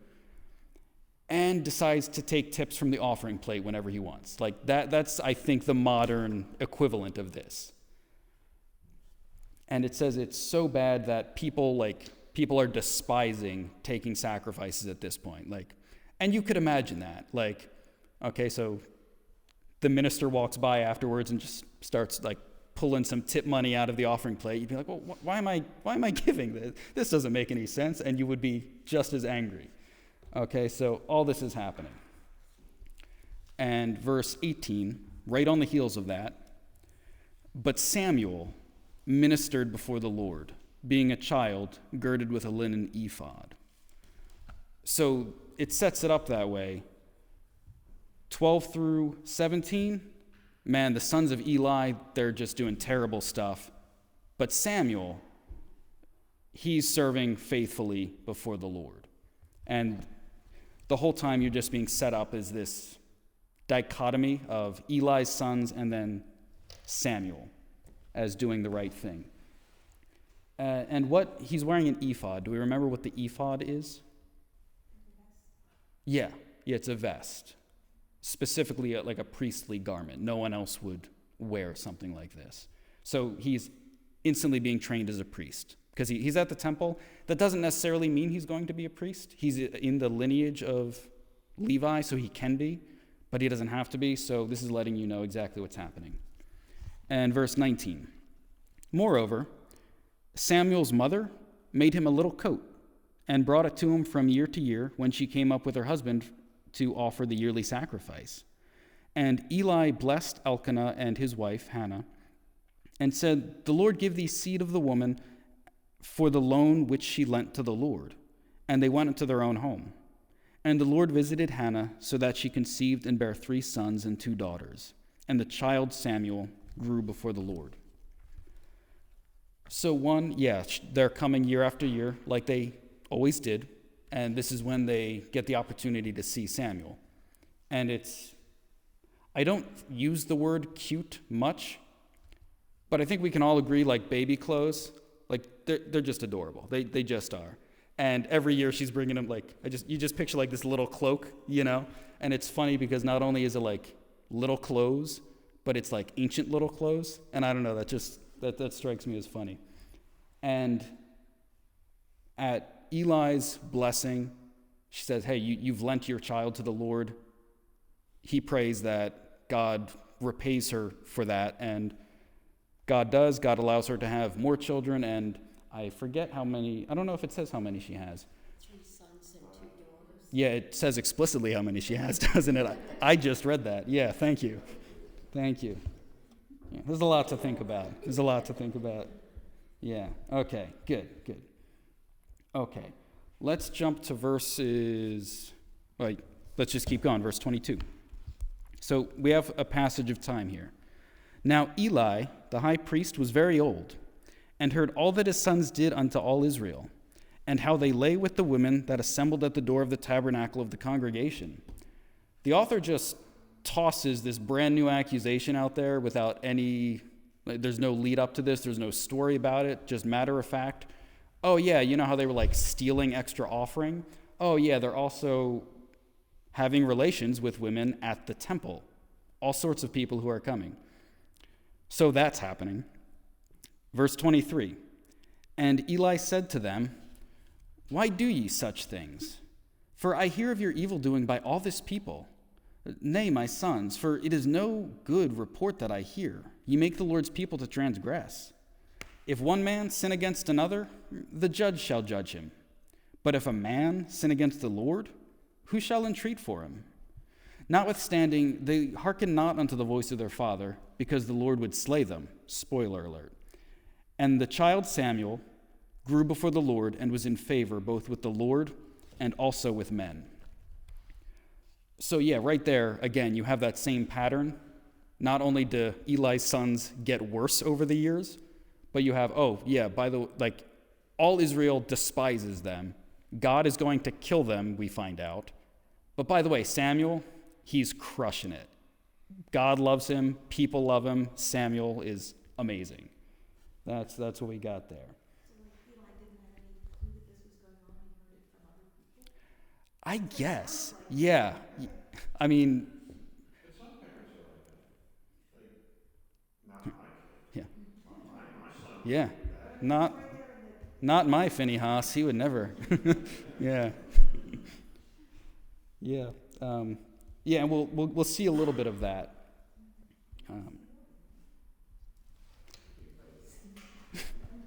and decides to take tips from the offering plate whenever he wants. Like that's, I think, the modern equivalent of this. And it says it's so bad that people are despising taking sacrifices at this point. Like, and you could imagine that. Like, okay, so the minister walks by afterwards and just starts like pulling some tip money out of the offering plate. You'd be like, well, why am I giving this? This doesn't make any sense. And you would be just as angry. Okay, so all this is happening. And verse 18, right on the heels of that, but Samuel ministered before the Lord, being a child girded with a linen ephod. So it sets it up that way. 12 through 17, man, the sons of Eli, they're just doing terrible stuff. But Samuel, he's serving faithfully before the Lord. And the whole time you're just being set up as this dichotomy of Eli's sons and then Samuel as doing the right thing. And what he's wearing an ephod. Do we remember what the ephod is? Yeah, it's a vest. Specifically like a priestly garment. No one else would wear something like this. So he's instantly being trained as a priest because he's at the temple. That doesn't necessarily mean he's going to be a priest. He's in the lineage of Levi, so he can be, but he doesn't have to be. So this is letting you know exactly what's happening. And verse 19. Moreover, Samuel's mother made him a little coat and brought it to him from year to year when she came up with her husband to offer the yearly sacrifice. And Eli blessed Elkanah and his wife, Hannah, and said, "The Lord give thee seed of the woman for the loan which she lent to the Lord." And they went into their own home. And the Lord visited Hannah so that she conceived and bare 3 sons and 2 daughters. And the child Samuel grew before the Lord. So they're coming year after year like they always did. And this is when they get the opportunity to see Samuel. And I don't use the word cute much, but I think we can all agree like baby clothes, like they're just adorable. They just are. And every year she's bringing them you just picture like this little cloak, and it's funny because not only is it like little clothes, but it's like ancient little clothes. And I don't know, that strikes me as funny. And at Eli's blessing, she says, hey, you've lent your child to the Lord. He prays that God repays her for that, and God does. God allows her to have more children, and I forget how many. I don't know if it says how many she has. 3 sons and 2 daughters. Yeah, it says explicitly how many she has, doesn't it? I just read that. Yeah, thank you. Thank you. Yeah, there's a lot to think about. Yeah, okay, good. Okay, let's jump to let's just keep going, verse 22. So we have a passage of time here. Now Eli, the high priest, was very old, and heard all that his sons did unto all Israel, and how they lay with the women that assembled at the door of the tabernacle of the congregation. The author just tosses this brand new accusation out there without there's no lead up to this, there's no story about it, just matter of fact. Oh yeah, you know how they were like stealing extra offering? Oh yeah, they're also having relations with women at the temple. All sorts of people who are coming. So that's happening. Verse 23, and Eli said to them, why do ye such things? For I hear of your evildoing by all this people. Nay, my sons, for it is no good report that I hear. Ye make the Lord's people to transgress. If one man sin against another, the judge shall judge him. But if a man sin against the Lord, who shall entreat for him? Notwithstanding, they hearken not unto the voice of their father, because the Lord would slay them. Spoiler alert. And the child Samuel grew before the Lord and was in favor both with the Lord and also with men. So yeah, right there, again, you have that same pattern. Not only do Eli's sons get worse over the years, but you have, all Israel despises them. God is going to kill them, we find out. But by the way, Samuel, he's crushing it. God loves him, people love him, Samuel is amazing. That's what we got there. So like Eli didn't have any clue that this was going on, he heard it from other people? I guess, yeah. I mean, But some parents are like that. Not my kid. yeah, My son. yeah. Not my Phinehas, he would never. Yeah. Yeah. Yeah, and we'll see a little bit of that.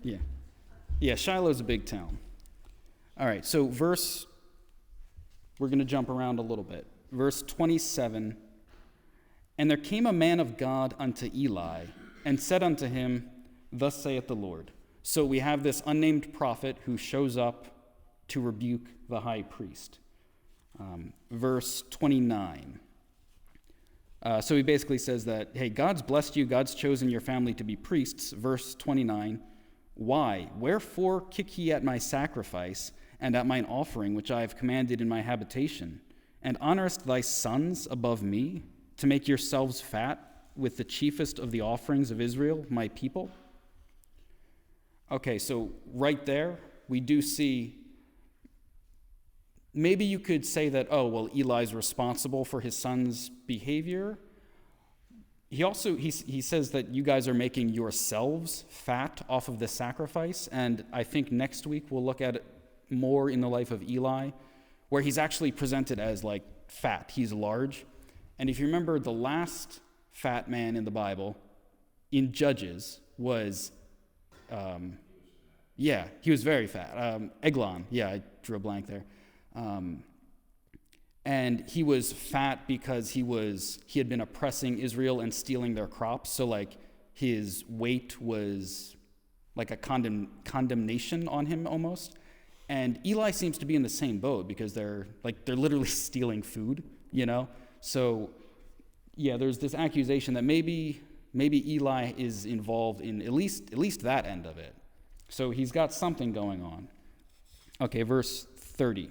Yeah. Yeah, Shiloh's a big town. All right, so we're going to jump around a little bit. Verse 27, and there came a man of God unto Eli, and said unto him, thus saith the Lord. So we have this unnamed prophet who shows up to rebuke the high priest. Verse 29. So he basically says that, hey, God's blessed you, God's chosen your family to be priests. Verse 29, why? Wherefore kick ye at my sacrifice, and at mine offering, which I have commanded in my habitation? And honorest thy sons above me, to make yourselves fat with the chiefest of the offerings of Israel, my people? Okay, so right there, we do see, maybe you could say that, oh, well, Eli's responsible for his son's behavior. He says that you guys are making yourselves fat off of the sacrifice, and I think next week we'll look at it more in the life of Eli, where he's actually presented as like fat. He's large. And if you remember, the last fat man in the Bible, in Judges, was, he was very fat. Eglon, I drew a blank there. And he was fat because he had been oppressing Israel and stealing their crops. So like his weight was like a condemnation on him almost. And Eli seems to be in the same boat because they're literally stealing food, So yeah, there's this accusation that maybe Eli is involved in at least that end of it. So he's got something going on. Okay, verse 30.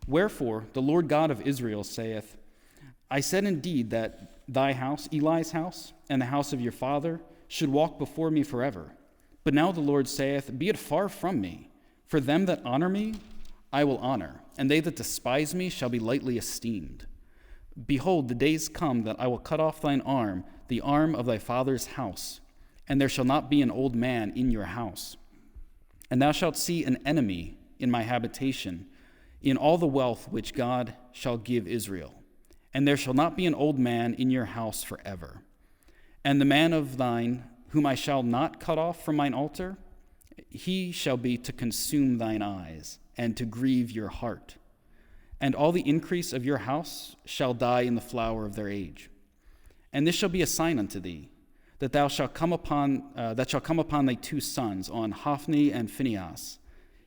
Wherefore the Lord God of Israel saith, I said indeed that thy house, Eli's house, and the house of your father should walk before me forever. But now the Lord saith, be it far from me. For them that honor me, I will honor, and they that despise me shall be lightly esteemed. Behold, the days come that I will cut off thine arm, the arm of thy father's house, and there shall not be an old man in your house. And thou shalt see an enemy in my habitation, in all the wealth which God shall give Israel. And there shall not be an old man in your house forever. And the man of thine, whom I shall not cut off from mine altar, he shall be to consume thine eyes, and to grieve your heart. And all the increase of your house shall die in the flower of their age. And this shall be a sign unto thee, that thou shalt come upon thy 2 sons, on Hophni and Phinehas.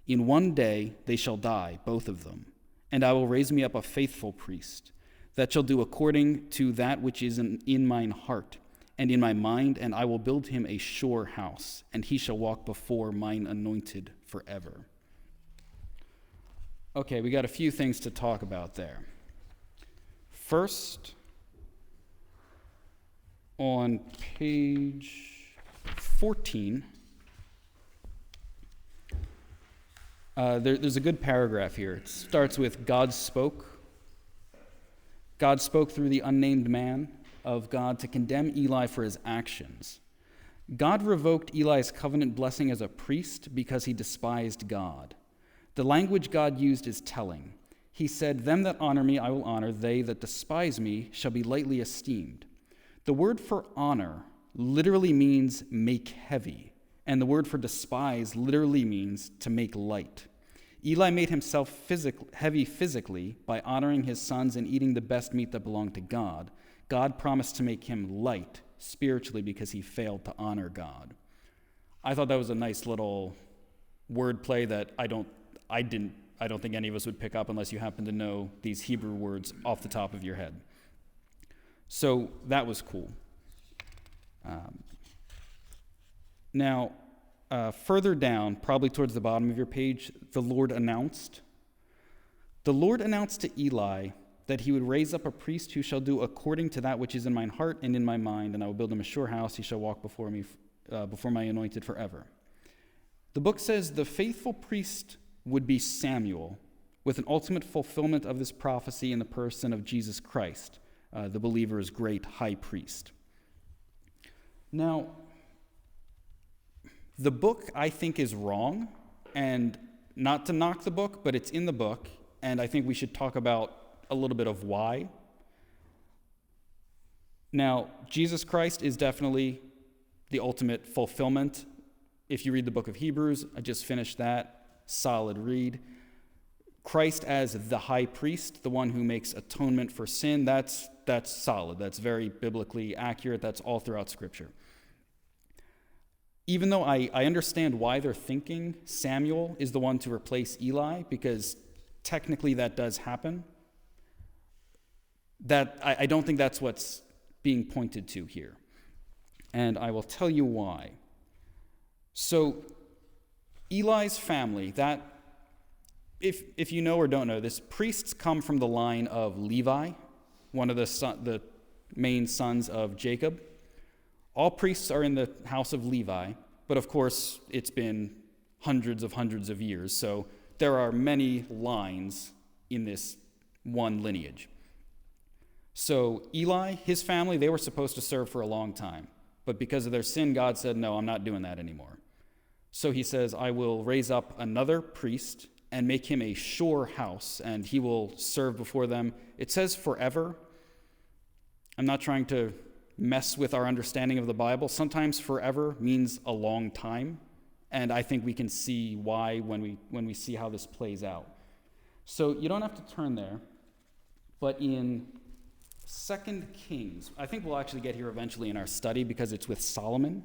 In one day they shall die, both of them. And I will raise me up a faithful priest, that shall do according to that which is in mine heart and in my mind, and I will build him a sure house, and he shall walk before mine anointed forever. Okay, we got a few things to talk about there. First, on page 14, there's a good paragraph here. It starts with God spoke. God spoke through the unnamed man of God to condemn Eli for his actions. God revoked Eli's covenant blessing as a priest because he despised God. The language God used is telling. He said, "Them that honor me I will honor, they that despise me shall be lightly esteemed." The word for honor literally means make heavy, and the word for despise literally means to make light. Eli made himself heavy physically by honoring his sons and eating the best meat that belonged to God. God promised to make him light spiritually because he failed to honor God. I thought that was a nice little wordplay that I don't think any of us would pick up unless you happen to know these Hebrew words off the top of your head. So that was cool. Now, further down, probably towards the bottom of your page, the Lord announced. The Lord announced to Eli that he would raise up a priest who shall do according to that which is in mine heart and in my mind, and I will build him a sure house. He shall walk before me, before my anointed forever. The book says the faithful priest would be Samuel, with an ultimate fulfillment of this prophecy in the person of Jesus Christ, the believer's great high priest. Now, the book, I think, is wrong, and not to knock the book, but it's in the book, and I think we should talk about a little bit of why. Now, Jesus Christ is definitely the ultimate fulfillment. If you read the book of Hebrews, I just finished that, solid read. Christ as the high priest, the one who makes atonement for sin, that's solid. That's very biblically accurate. That's all throughout Scripture. Even though I understand why they're thinking Samuel is the one to replace Eli, because technically that does happen, that I don't think that's what's being pointed to here. And I will tell you why. So Eli's family, that if you know or don't know this, priests come from the line of Levi, one of the main sons of Jacob. All priests are in the house of Levi, but of course it's been hundreds of years, so there are many lines in this one lineage. So Eli, his family, they were supposed to serve for a long time, but because of their sin, God said, no, I'm not doing that anymore. So he says, I will raise up another priest and make him a sure house, and he will serve before them. It says forever. I'm not trying to mess with our understanding of the Bible. Sometimes forever means a long time, and I think we can see why when we see how this plays out. So you don't have to turn there, but in 2 Kings, I think we'll actually get here eventually in our study because it's with Solomon.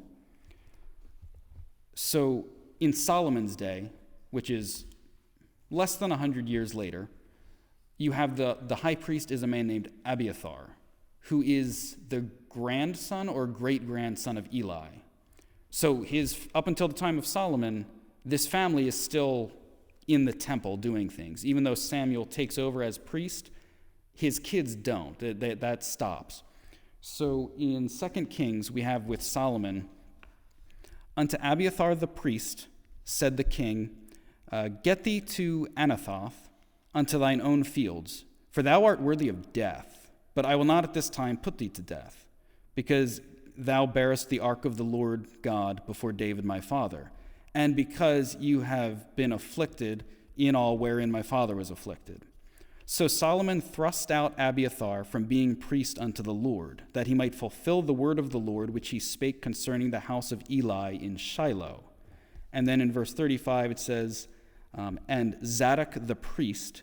So in Solomon's day, which is less than 100 years later, you have the high priest is a man named Abiathar, who is the grandson or great-grandson of Eli. So up until the time of Solomon, this family is still in the temple doing things. Even though Samuel takes over as priest, his kids don't. That stops. So in 2 Kings, we have with Solomon, unto Abiathar the priest said the king, get thee to Anathoth unto thine own fields, for thou art worthy of death. But I will not at this time put thee to death, because thou bearest the ark of the Lord God before David my father, and because you have been afflicted in all wherein my father was afflicted. So Solomon thrust out Abiathar from being priest unto the Lord, that he might fulfill the word of the Lord which he spake concerning the house of Eli in Shiloh. And then in verse 35 it says, and Zadok the priest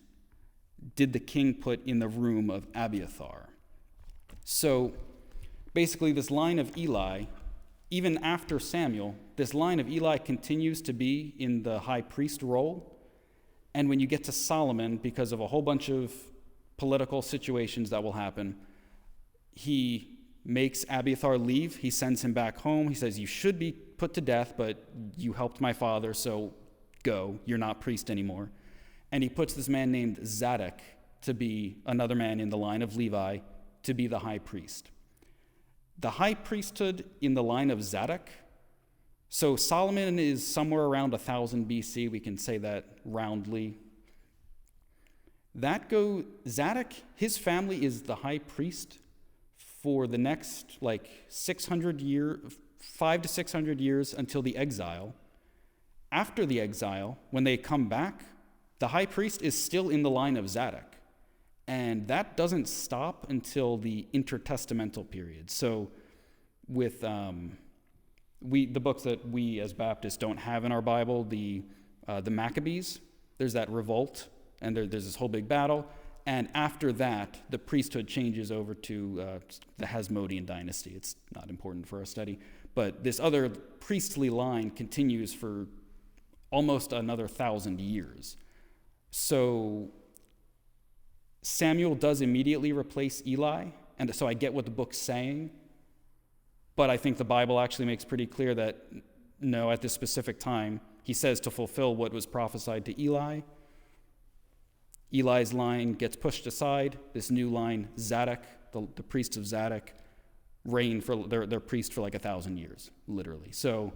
did the king put in the room of Abiathar. So basically this line of Eli, even after Samuel, this line of Eli continues to be in the high priest role. And when you get to Solomon, because of a whole bunch of political situations that will happen, he makes Abiathar leave. He sends him back home. He says, you should be put to death, but you helped my father, so go. You're not priest anymore. And he puts this man named Zadok to be another man in the line of Levi to be the high priest. The high priesthood in the line of Zadok, so Solomon is somewhere around 1000 BC, we can say that roundly. Zadok, his family is the high priest for the next 5 to 600 years until the exile. After the exile, when they come back, the high priest is still in the line of Zadok. And that doesn't stop until the intertestamental period. So with the books that we as Baptists don't have in our Bible, the Maccabees, there's that revolt, and there's this whole big battle. And after that, the priesthood changes over to the Hasmonean dynasty. It's not important for our study. But this other priestly line continues for almost another 1,000 years. So Samuel does immediately replace Eli, and so I get what the book's saying, but I think the Bible actually makes pretty clear that no, at this specific time, he says to fulfill what was prophesied to Eli. Eli's line gets pushed aside. This new line, Zadok, the priests of Zadok, reign for their priest for 1,000 years, literally. So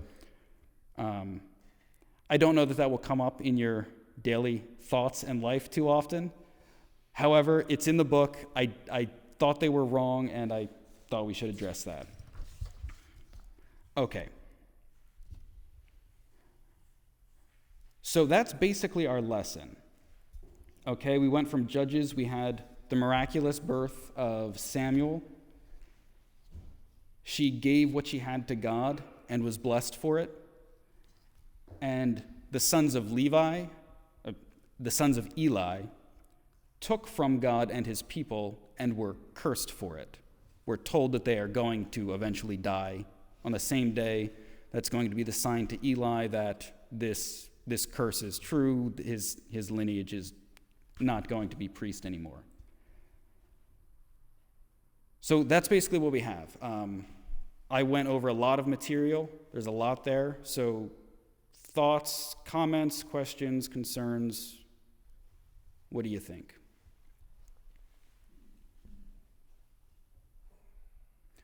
I don't know that will come up in your daily thoughts and life too often. However, it's in the book. I thought they were wrong, and I thought we should address that. Okay. So that's basically our lesson. Okay, we went from Judges, we had the miraculous birth of Samuel. She gave what she had to God and was blessed for it. And the sons of Eli, took from God and his people and were cursed for it. We're told that they are going to eventually die on the same day. That's going to be the sign to Eli that this curse is true. His lineage is not going to be priest anymore. So that's basically what we have. I went over a lot of material. There's a lot there. So thoughts, comments, questions, concerns, what do you think?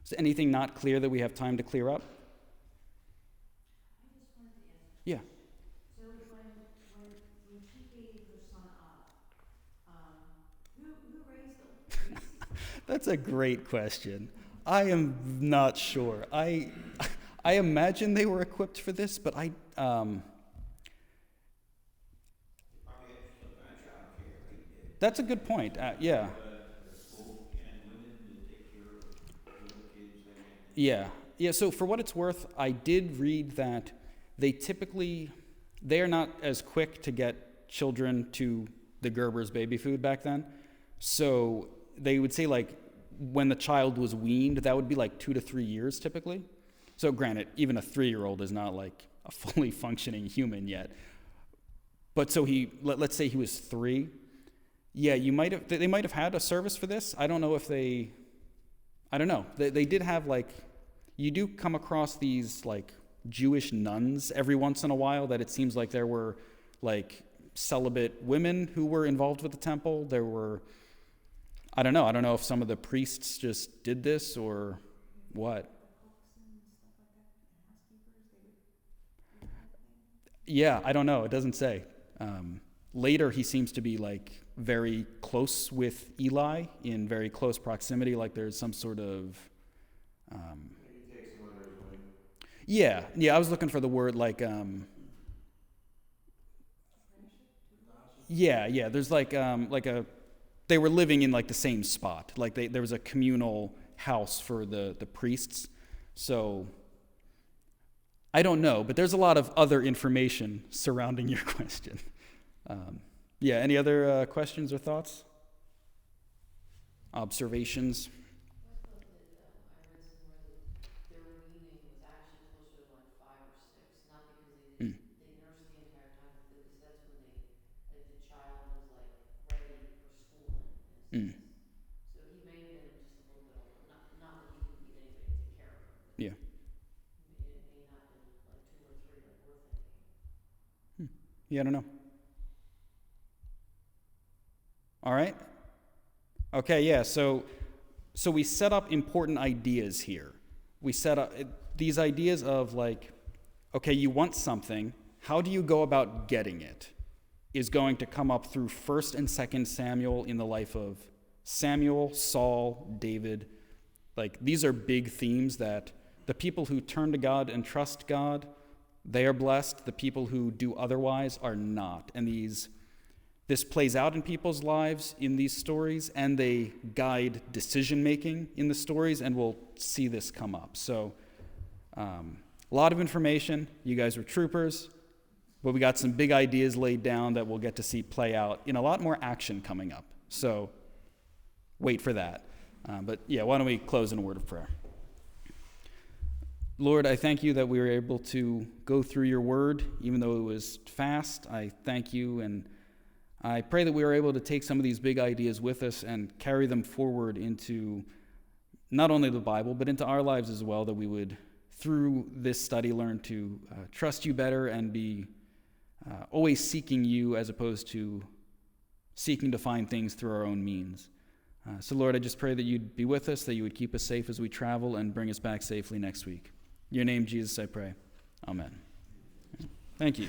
Is there anything not clear that we have time to clear up? I just wanted to ask. Yeah. So when she gave her son up, who raised him? Priests? That's a great question. I am not sure. I imagine they were equipped for this, but Probably had some kind of child care, right? that's a good point. Yeah. School and women to take care of little kids, that kind of thing. Yeah. So for what it's worth, I did read that they are not as quick to get children to the Gerber's baby food back then. So they would say when the child was weaned, that would be 2 to 3 years typically. So granted, even a 3-year-old is not a fully functioning human yet. But so let's say he was 3. Yeah, they might have had a service for this. I don't know if I don't know. They did have you do come across these Jewish nuns every once in a while that it seems like there were celibate women who were involved with the temple. There were, I don't know if some of the priests just did this or what. Yeah, I don't know. It doesn't say. Later, he seems to be very close with Eli, in very close proximity. There's some sort of. He takes him under his wing. Yeah. I was looking for the word Yeah. There's like they were living in like the same spot. Like there was a communal house for the priests. So I don't know, but there's a lot of other information surrounding your question. Any other questions or thoughts? Observations? I thought that, I read somewhere that their weaning was actually closer to like 5 or 6, not because they nursed the entire time, but because that's when like the child was like ready for schooling, in a sense. So he may have been just a little bit older, not that he couldn't get anybody to take care of him, but Yeah. it may not have been like 2 or 3 like we're thinking. Yeah, I don't know. All right. Okay, yeah, so we set up important ideas here. We set up these ideas of like, okay, you want something, how do you go about getting it? Is going to come up through 1st and 2nd Samuel in the life of Samuel, Saul, David. Like, these are big themes that the people who turn to God and trust God, they are blessed. The people who do otherwise are not. And this plays out in people's lives in these stories, and they guide decision-making in the stories, and we'll see this come up. So a lot of information. You guys were troopers, but we got some big ideas laid down that we'll get to see play out in a lot more action coming up. So wait for that. But why don't we close in a word of prayer? Lord, I thank you that we were able to go through your word, even though it was fast. I thank you, and I pray that we are able to take some of these big ideas with us and carry them forward into not only the Bible, but into our lives as well, that we would, through this study, learn to trust you better and be always seeking you as opposed to seeking to find things through our own means. So, Lord, I just pray that you'd be with us, that you would keep us safe as we travel and bring us back safely next week. In your name, Jesus, I pray. Amen. Thank you.